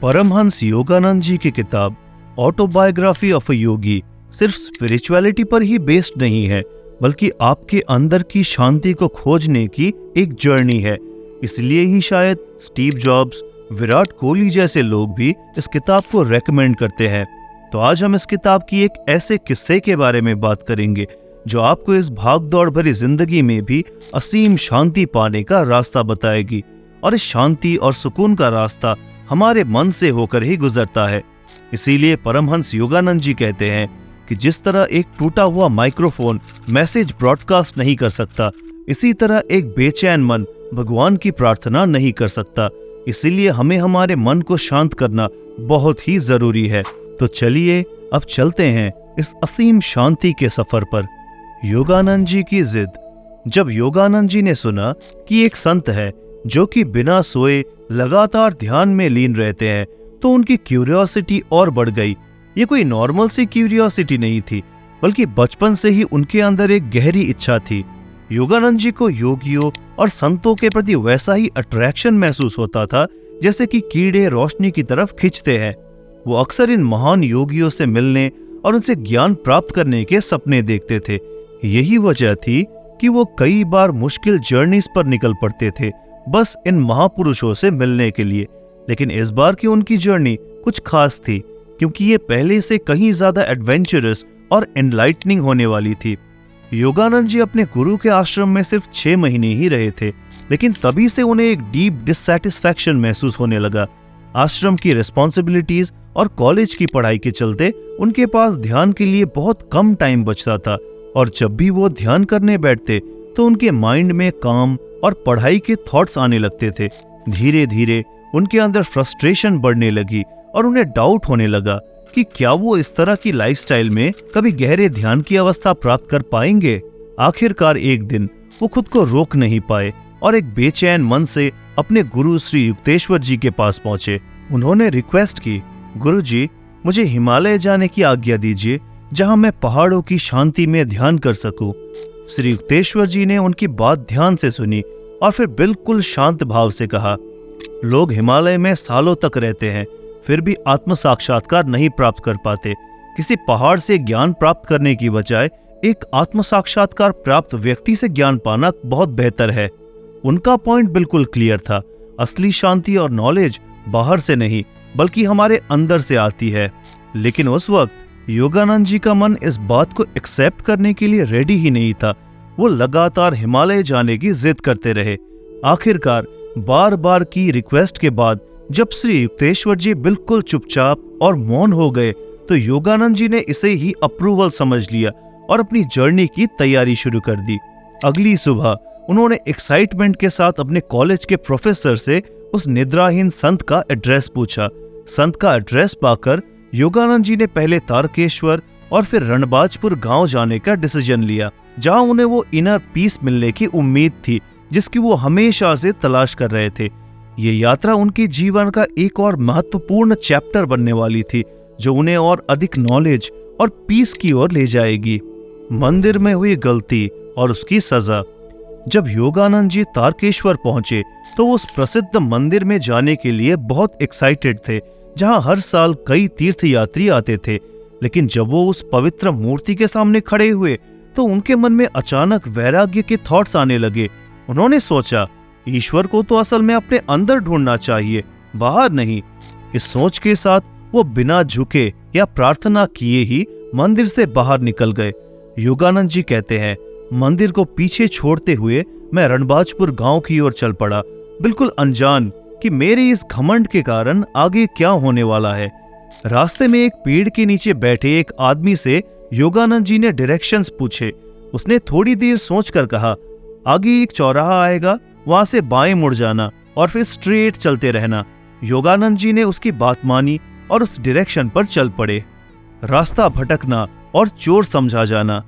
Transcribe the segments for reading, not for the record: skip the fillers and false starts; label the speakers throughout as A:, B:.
A: परमहंस योगानंद जी की किताब autobiography of a योगी सिर्फ स्पिरिचुअलिटी पर ही बेस्ड नहीं है, बल्कि आपके अंदर की शांति को खोजने की एक जर्नी है। इसलिए ही शायद स्टीव जॉब्स, विराट कोहली जैसे लोग भी इस किताब को रेकमेंड करते हैं। तो आज हम इस किताब की एक ऐसे किस्से के बारे में बात करेंगे जो आपको इस भागदौड़ भरी जिंदगी में भी असीम शांति पाने का रास्ता बताएगी। और इस शांति और सुकून का रास्ता हमारे मन से होकर ही गुजरता है। इसीलिए परमहंस योगानंद जी कहते हैं कि जिस तरह एक टूटा हुआ माइक्रोफोन मैसेज ब्रॉडकास्ट नहीं कर सकता, इसी तरह एक बेचैन मन भगवान की प्रार्थना नहीं कर सकता। इसीलिए हमें हमारे मन को शांत करना बहुत ही जरूरी है। तो चलिए अब चलते हैं इस असीम शांति के सफर पर। योगानंद जी की जिद। जब योगानंद जी ने सुना कि एक संत है जो कि बिना सोए लगातार ध्यान में लीन रहते हैं, तो उनकी क्यूरियोसिटी और बढ़ गई। ये कोई नॉर्मल सी क्यूरियोसिटी नहीं थी, बल्कि बचपन से ही उनके अंदर एक गहरी इच्छा थी। योगानंद जी को योगियों और संतों के प्रति वैसा ही अट्रैक्शन महसूस होता था जैसे कि कीड़े रोशनी की तरफ खींचते हैं। वो अक्सर इन महान योगियों से मिलने और उनसे ज्ञान प्राप्त करने के सपने देखते थे। यही वजह थी कि वो कई बार मुश्किल जर्नीज पर निकल पड़ते थे, बस इन महापुरुषों से मिलने के लिए। लेकिन इस बार की उनकी जर्नी कुछ खास थी, क्योंकि ये पहले से कहीं ज्यादा एडवेंचरस और एनलाइटनिंग होने वाली थी। योगानंद जी अपने गुरु के आश्रम में सिर्फ 6 महीने ही रहे थे, लेकिन तभी से उन्हें एक डीप डिससैटिस्फैक्शन महसूस होने लगा। आश्रम की रिस्पॉन्सिबिलिटीज और कॉलेज की पढ़ाई के चलते उनके पास ध्यान के लिए बहुत कम टाइम बचता था, और जब भी वो ध्यान करने बैठते तो उनके माइंड में काम और पढ़ाई के थॉट्स आने लगते थे। धीरे धीरे उनके अंदर फ्रस्ट्रेशन बढ़ने लगी और उन्हें डाउट होने लगा कि क्या वो इस तरह की लाइफस्टाइल में कभी गहरे ध्यान की अवस्था प्राप्त कर पाएंगे। आखिरकार एक दिन वो खुद को रोक नहीं पाए और एक बेचैन मन से अपने गुरु श्री युक्तेश्वर जी के पास पहुंचे। उन्होंने रिक्वेस्ट की, गुरु जी, मुझे हिमालय जाने की आज्ञा दीजिए, जहां मैं पहाड़ों की शांति में ध्यान कर सकूं। श्री युक्तेश्वर जी ने उनकी बात ध्यान से सुनी और फिर बिल्कुल शांत भाव से कहा, लोग हिमालय में सालों तक रहते हैं, फिर भी आत्म साक्षात्कार नहीं प्राप्त कर पाते। किसी पहाड़ से ज्ञान प्राप्त करने की बजाय एक आत्म साक्षात्कार प्राप्त व्यक्ति से ज्ञान पाना बहुत बेहतर है। उनका पॉइंट बिल्कुल क्लियर था। असली शांति और नॉलेज बाहर से नहीं, बल्कि हमारे अंदर से आती है। लेकिन उस वक्त योगानंद जी का मन इस बात को एक्सेप्ट करने के लिए रेडी ही नहीं था। वो लगातार हिमालय जाने की जिद करते रहे। आखिरकार बार बार की रिक्वेस्ट के बाद जब श्री युक्तेश्वर जी बिल्कुल चुपचाप और मौन हो गए, तो योगानंद जी ने इसे ही अप्रूवल समझ लिया और अपनी जर्नी की तैयारी शुरू कर दी। अगली सुबह उन्होंने एक्साइटमेंट के साथ अपने कॉलेज के प्रोफेसर से उस निद्राहीन संत का एड्रेस पूछा। संत का एड्रेस पाकर योगानंद जी ने पहले तारकेश्वर और फिर रणबाजपुर गांव जाने का डिसीजन लिया, जहां उन्हें वो इनर पीस मिलने की उम्मीद थी जिसकी वो हमेशा से तलाश कर रहे थे। ये यात्रा उनके जीवन का एक और महत्वपूर्ण चैप्टर बनने वाली थी, जो उन्हें और अधिक नॉलेज और पीस की ओर ले जाएगी। मंदिर में हुई गलती और उसकी सजा। जब योगानंद जी तारकेश्वर पहुंचे तो वो उस प्रसिद्ध मंदिर में जाने के लिए बहुत एक्साइटेड थे, जहां हर साल कई तीर्थयात्री आते थे। लेकिन जब वो उस पवित्र मूर्ति के सामने खड़े हुए तो उनके मन में अचानक वैराग्य के थॉट्स आने लगे। उन्होंने सोचा, ईश्वर को तो असल में अपने अंदर ढूंढना चाहिए, बाहर नहीं। इस सोच के साथ वो बिना झुके या प्रार्थना किए ही मंदिर से बाहर निकल गए। योगानंद जी कहते हैं, मंदिर को पीछे छोड़ते हुए मैं रणबाजपुर गांव की ओर चल पड़ा, बिल्कुल अनजान कि मेरे इस घमंड के कारण आगे क्या होने वाला है। रास्ते में एक पेड़ के नीचे बैठे एक आदमी से योगानंद जी ने डायरेक्शंस पूछे। उसने थोड़ी देर सोचकर कहा, आगे एक चौराहा आएगा, वहां से बाएं मुड़ जाना और फिर स्ट्रेट चलते रहना। योगानंद जी ने उसकी बात मानी और उस डायरेक्शन पर चल पड़े। रास्ता भटकना और चोर समझा जाना।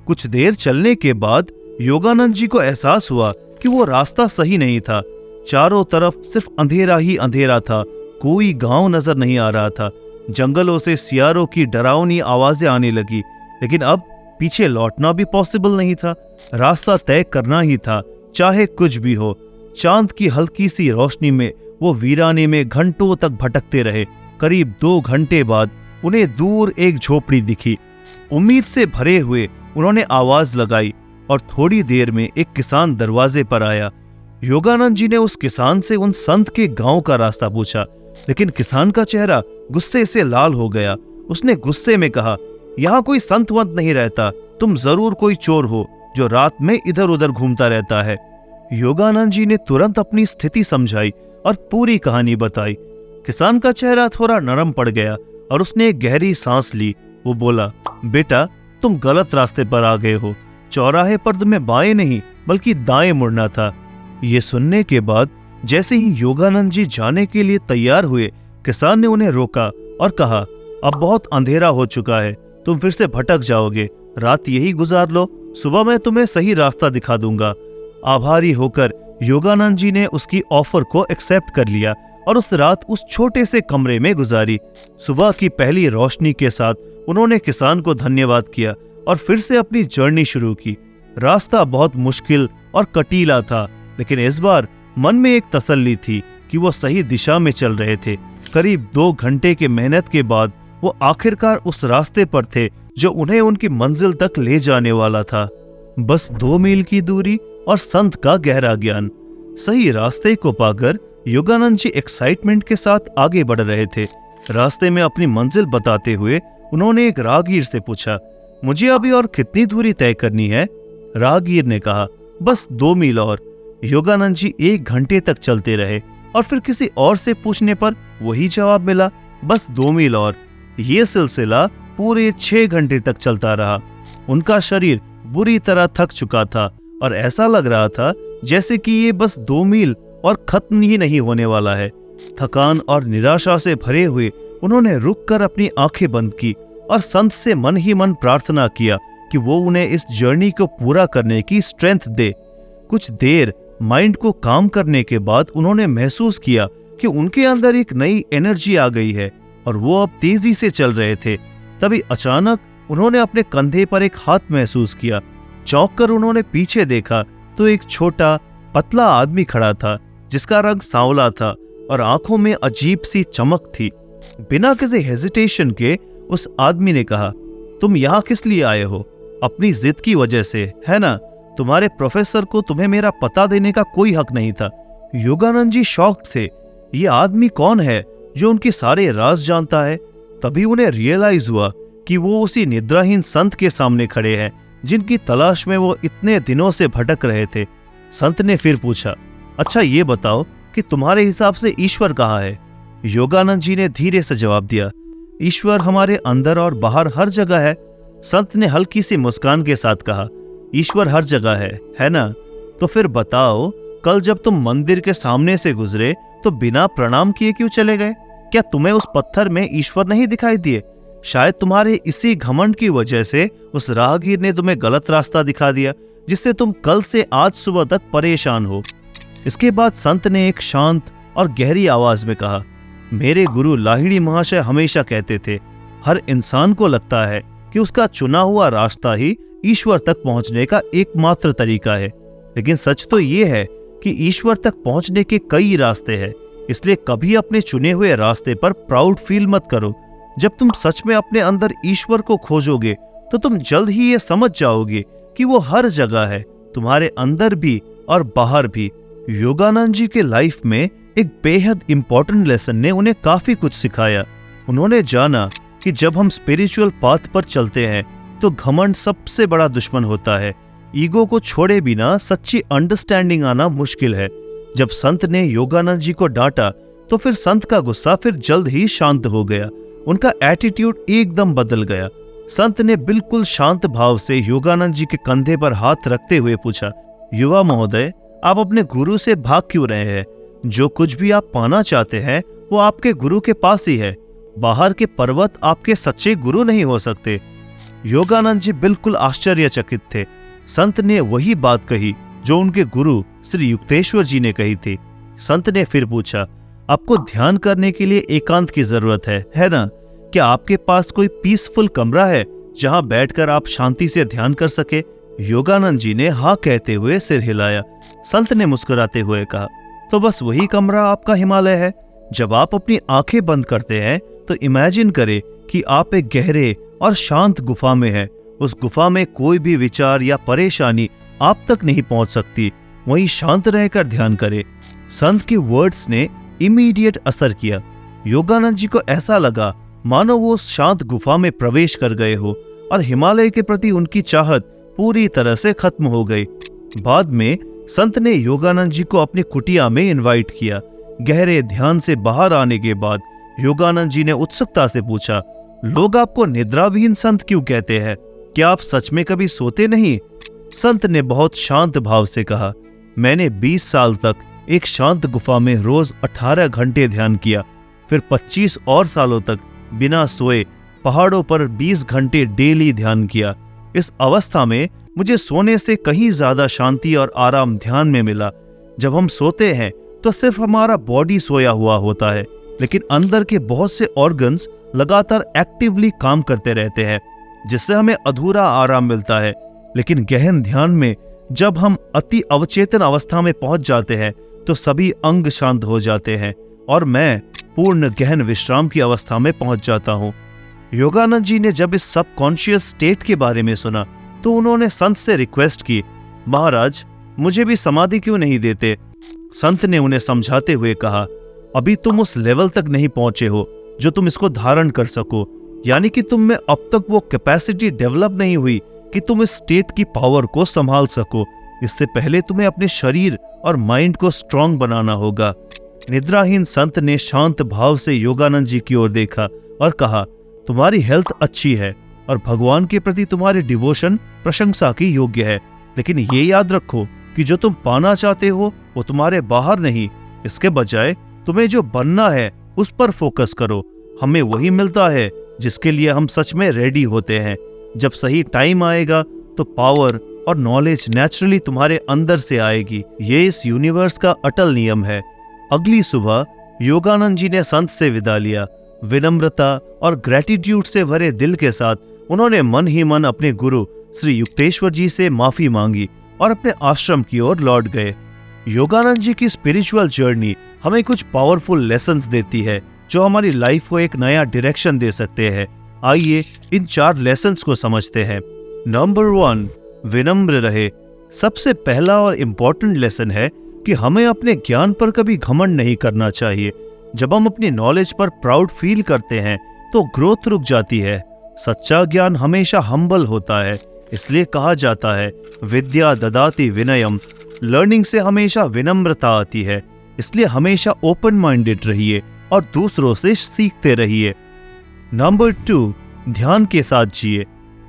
A: कुछ देर चलने के बाद योगानंद जी को एहसास हुआ कि वो रास्ता सही नहीं था। चारों तरफ सिर्फ अंधेरा ही अंधेरा था, कोई गांव नजर नहीं आ रहा था। जंगलों से सियारों की डरावनी आवाजें आने लगी, लेकिन अब पीछे लौटना भी पॉसिबल नहीं था। रास्ता तय करना ही था, चाहे कुछ भी हो। चांद की हल्की सी रोशनी में वो वीराने में घंटों तक भटकते रहे। करीब 2 घंटे बाद उन्हें दूर एक झोपड़ी दिखी। उम्मीद से भरे हुए उन्होंने आवाज लगाई और थोड़ी देर में एक किसान दरवाजे पर आया। योगानंद जी ने उस किसान से उन संत के गांव का रास्ता पूछा, लेकिन किसान का चेहरा गुस्से से लाल हो गया। उसने गुस्से में कहा, यहाँ कोई संत वंत नहीं रहता, तुम जरूर कोई चोर हो जो रात में इधर उधर घूमता रहता है। योगानंद जी ने तुरंत अपनी स्थिति समझाई और पूरी कहानी बताई। किसान का चेहरा थोड़ा नरम पड़ गया और उसने एक गहरी सांस ली। वो बोला, बेटा तुम गलत रास्ते पर आ गए हो। चौराहे पर तुम्हें बाएं नहीं बल्कि दाएं मुड़ना था। ये सुनने के बाद जैसे ही योगानंद जी जाने के लिए तैयार हुए, किसान ने उन्हें रोका और कहा, अब बहुत अंधेरा हो चुका है, तुम फिर से भटक जाओगे, रात यही गुजार लो, सुबह मैं तुम्हें सही रास्ता दिखा दूंगा। आभारी होकर योगानंद जी ने उसकी ऑफर को एक्सेप्ट कर लिया और उस रात उस छोटे से कमरे में गुजारी। सुबह की पहली रोशनी के साथ उन्होंने किसान को धन्यवाद किया और फिर से अपनी जर्नी शुरू की। रास्ता बहुत मुश्किल और कटीला था, लेकिन इस बार मन में एक तसल्ली थी कि वो सही दिशा में चल रहे थे। करीब 2 घंटे के मेहनत के बाद वो आखिरकार उस रास्ते पर थे जो उन्हें उनकी मंजिल तक ले जाने वाला था। बस 2 मील की दूरी और संत का गहरा ज्ञान। सही रास्ते को पाकर योगानंद जी एक्साइटमेंट के साथ आगे बढ़ रहे थे। रास्ते में अपनी मंजिल बताते हुए उन्होंने एक राहगीर से पूछा, मुझे अभी और कितनी दूरी तय करनी है? राहगीर ने कहा, बस 2 मील और। योगानंद जी 1 घंटे तक चलते रहे और फिर किसी और से पूछने पर वही जवाब मिला, बस 2 मील और। ये सिलसिला पूरे 6 घंटे तक चलता रहा। उनका शरीर बुरी तरह थक चुका था और ऐसा लग रहा था जैसे कि ये बस 2 मील और खत्म ही नहीं होने वाला है। थकान और निराशा से भरे हुए उन्होंने रुककर अपनी आंखें बंद की और संत से मन ही मन प्रार्थना किया कि वो उन्हें इस जर्नी को पूरा करने की स्ट्रेंथ दे। कुछ देर माइंड को काम करने के बाद उन्होंने महसूस किया कि उनके अंदर एक नई एनर्जी आ गई है और वो अब तेजी से चल रहे थे। तभी अचानक उन्होंने अपने कंधे पर एक हाथ महसूस किया। चौंक कर उन्होंने पीछे देखा तो एक छोटा पतला आदमी खड़ा था जिसका रंग सांवला था और आंखों में अजीब सी चमक थी। बिना किसी हेजिटेशन के उस आदमी ने कहा, तुम यहाँ किस लिए आए हो? अपनी जिद की वजह से, है ना? तुम्हारे प्रोफेसर को तुम्हें मेरा पता देने का कोई हक नहीं था। योगानंद जी शॉक्ड थे। ये आदमी कौन है जो उनके सारे राज जानता है? तभी उन्हें रियलाइज हुआ कि वो उसी निद्राहीन संत के सामने खड़े हैं जिनकी तलाश में वो इतने दिनों से भटक रहे थे। संत ने फिर पूछा, अच्छा ये बताओ कि तुम्हारे हिसाब से ईश्वर कहाँ है? योगानंद जी ने धीरे से जवाब दिया, ईश्वर हमारे अंदर और बाहर हर जगह है। संत ने हल्की सी मुस्कान के साथ कहा, ईश्वर हर जगह है ना? तो फिर बताओ, कल जब तुम मंदिर के सामने से गुजरे तो बिना प्रणाम किए क्यों चले गए? क्या तुम्हें उस पत्थर में ईश्वर नहीं दिखाई दिए? शायद तुम्हारे इसी घमंड की वजह से उस राहगीर ने तुम्हें गलत रास्ता दिखा दिया, जिससे तुम कल से आज सुबह तक परेशान हो। इसके बाद संत ने एक शांत और गहरी आवाज में कहा, मेरे गुरु लाहिड़ी महाशय हमेशा कहते थे, हर इंसान को लगता है कि उसका चुना हुआ रास्ता ही ईश्वर तक पहुंचने का एकमात्र तरीका है। लेकिन सच तो ये है कि ईश्वर तक पहुंचने के कई रास्ते हैं। इसलिए कभी अपने चुने हुए रास्ते पर प्राउड फील मत करो। जब तुम सच में अपने अंदर ईश्वर को खोजोगे तो तुम जल्द ही ये समझ जाओगे कि वो हर जगह है, तुम्हारे अंदर भी और बाहर भी। योगानंद जी के लाइफ में एक बेहद इंपॉर्टेंट लेसन ने उन्हें काफी कुछ सिखाया। उन्होंने जाना कि जब हम स्पिरिचुअल पाथ पर चलते हैं तो घमंड सबसे बड़ा दुश्मन होता है। ईगो को छोड़े बिना सच्ची अंडरस्टैंडिंग आना मुश्किल है। जब संत ने योगानंद जी को डांटा तो फिर संत का गुस्सा फिर जल्द ही शांत हो गया। उनका एटीट्यूड एकदम बदल गया। संत ने बिल्कुल शांत भाव से योगानंद जी के कंधे पर हाथ रखते हुए पूछा, युवा महोदय, आप अपने गुरु से भाग क्यों रहे हैं? जो कुछ भी आप पाना चाहते हैं वो आपके गुरु के पास ही है। बाहर के पर्वत आपके सच्चे गुरु नहीं हो सकते। योगानंद जी बिल्कुल आश्चर्यचकित थे। संत ने वही बात कही जो उनके गुरु श्री युक्तेश्वर जी ने कही थी। संत ने फिर पूछा, आपको ध्यान करने के लिए एकांत की जरूरत है ना? क्या आपके पास कोई पीसफुल कमरा है जहां बैठकर आप शांति से ध्यान कर सके? योगानंद जी ने हाँ कहते हुए सिर हिलाया। संत ने मुस्कुराते हुए कहा, तो बस वही कमरा आपका हिमालय है। जब आप अपनी आंखें बंद करते हैं तो इमेजिन करें कि आप एक गहरे और शांत गुफा में हैं। उस गुफा में कोई भी विचार या परेशानी आप तक नहीं पहुंच सकती। वहीं शांत रहकर ध्यान करें। संत के वर्ड्स ने इमीडिएट असर किया। योगानंद जी को ऐसा लगा मानो वो उस शांत गुफा में प्रवेश कर गए हो और हिमालय के प्रति उनकी चाहत पूरी तरह से खत्म हो गई। बाद में संत ने योगानंद जी को अपनी कुटिया में इनवाइट किया। गहरे ध्यान से बाहर आने के बाद योगानंद जी ने उत्सुकता से पूछा, लोग आपको निद्राविहीन संत क्यों कहते हैं? क्या आप सच में कभी सोते नहीं? संत ने बहुत शांत भाव से कहा, मैंने 20 साल तक एक शांत गुफा में रोज 18 घंटे ध्यान किया। फिर 25 और सालों तक बिना सोए पहाड़ों पर 20 घंटे डेली ध्यान किया। इस अवस्था में मुझे सोने से कहीं ज्यादा शांति और आराम ध्यान में मिला। जब हम सोते हैं तो सिर्फ हमारा बॉडी सोया हुआ होता है, लेकिन अंदर के बहुत से ऑर्गन्स लगातार एक्टिवली काम करते रहते हैं, जिससे हमें अधूरा आराम मिलता है। लेकिन गहन ध्यान में जब हम अति अवचेतन अवस्था में पहुंच जाते हैं तो सभी अंग शांत हो जाते हैं और मैं पूर्ण गहन विश्राम की अवस्था में पहुंच जाता हूं। योगानंद जी ने जब इस सबकॉन्शियस स्टेट के बारे में सुना तो उन्होंने संत से रिक्वेस्ट की, महाराज मुझे भी समाधि क्यों नहीं देते? संत ने उन्हें समझाते हुए कहा, अभी तुम उस लेवल तक नहीं पहुंचे हो जो तुम इसको धारण कर सको, यानी कि तुम में अब तक वो कैपेसिटी डेवलप नहीं हुई कि तुम इस स्टेट की पावर को संभाल सको। इससे पहले तुम्हें अपने शरीर और माइंड को स्ट्रांग बनाना होगा। निद्राहीन संत ने शांत भाव से योगानंद जी की ओर देखा और कहा, तुम्हारी हेल्थ अच्छी है और भगवान के प्रति तुम्हारी डिवोशन प्रशंसा की योग्य है, लेकिन ये याद रखो कि जो तुम पाना चाहते हो वो तुम्हारे बाहर नहीं, इसके बजाय तुम्हें जो बनना है उस पर फोकस करो। हमें वही मिलता है जिसके लिए हम सच में रेडी होते हैं। जब सही टाइम आएगा तो पावर और नॉलेज नेचुरली तुम्हारे अंदर से आएगी। ये इस यूनिवर्स का अटल नियम है। अगली सुबह योगानंद जी ने संत से विदा लिया। विनम्रता और ग्रेटिट्यूड से भरे दिल के साथ उन्होंने मन ही मन अपने गुरु श्री युक्तेश्वर जी से माफी मांगी और अपने आश्रम की ओर लौट गए। योगानंद जी की स्पिरिचुअल जर्नी हमें कुछ पावरफुल लेसन्स देती है जो हमारी लाइफ को एक नया डायरेक्शन दे सकते हैं। आइए इन 4 लेसन्स को समझते हैं। नंबर 1, विनम्र रहे। सबसे पहला और इम्पोर्टेंट लेसन है कि हमें अपने ज्ञान पर कभी घमंड नहीं करना चाहिए। जब हम अपनी नॉलेज पर प्राउड फील करते हैं तो ग्रोथ रुक जाती है। सच्चा ज्ञान हमेशा हम्बल होता है, इसलिए कहा जाता है विद्या ददाति विनयम। लर्निंग से हमेशा विनम्रता आती है, इसलिए हमेशा ओपन माइंडेड रहिए और दूसरों से सीखते रहिए। नंबर 2, ध्यान के साथ जिए।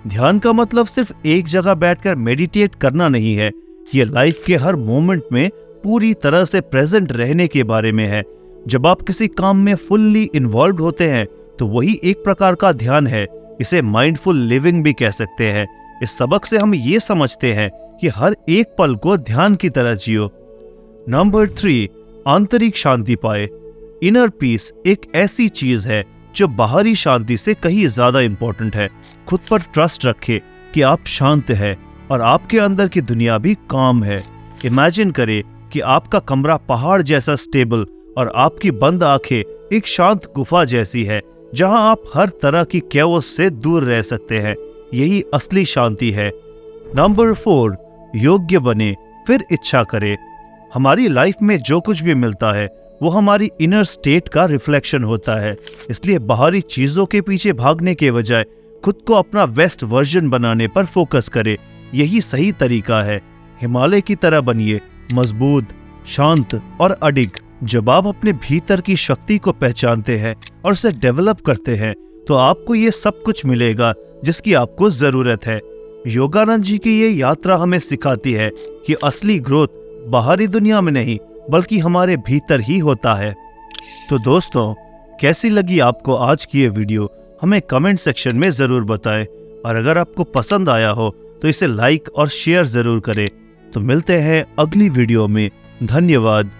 A: ध्यान का मतलब सिर्फ एक जगह बैठकर मेडिटेट करना नहीं है। ये लाइफ के हर मोमेंट में पूरी तरह से प्रेजेंट रहने के बारे में है। जब आप किसी काम में फुल्ली इन्वॉल्व होते हैं तो वही एक प्रकार का ध्यान है। इसे माइंडफुल लिविंग भी कह सकते हैं। इस सबक से हम ये समझते हैं कि हर एक पल को ध्यान की तरह जियो। नंबर 3, आंतरिक शांति पाए। इनर पीस एक ऐसी चीज है जो बाहरी शांति से कहीं ज्यादा इंपॉर्टेंट है। खुद पर ट्रस्ट रखें कि आप शांत हैं और आपके अंदर की दुनिया भी काम है। इमेजिन करें कि आपका कमरा पहाड़ जैसा स्टेबल और आपकी बंद आंखें एक शांत गुफा जैसी है जहां आप हर तरह की कैओस से दूर रह सकते हैं। यही असली शांति है। नंबर 4, योग्य बने फिर इच्छा करें। हमारी लाइफ में जो कुछ भी मिलता है वो हमारी इनर स्टेट का रिफ्लेक्शन होता है। इसलिए बाहरी चीजों के पीछे भागने के बजाय खुद को अपना बेस्ट वर्जन बनाने पर फोकस करें। यही सही तरीका है। हिमालय की तरह बनिए, मजबूत, शांत और अडिग। जब आप अपने भीतर की शक्ति को पहचानते हैं और उसे डेवलप करते हैं तो आपको ये सब कुछ मिलेगा जिसकी आपको जरूरत है। योगानंद जी की ये यात्रा हमें सिखाती है कि असली ग्रोथ बाहरी दुनिया में नहीं बल्कि हमारे भीतर ही होता है। तो दोस्तों, कैसी लगी आपको आज की ये वीडियो? हमें कमेंट सेक्शन में जरूर बताएं और अगर आपको पसंद आया हो तो इसे लाइक और शेयर जरूर करें। तो मिलते हैं अगली वीडियो में। धन्यवाद।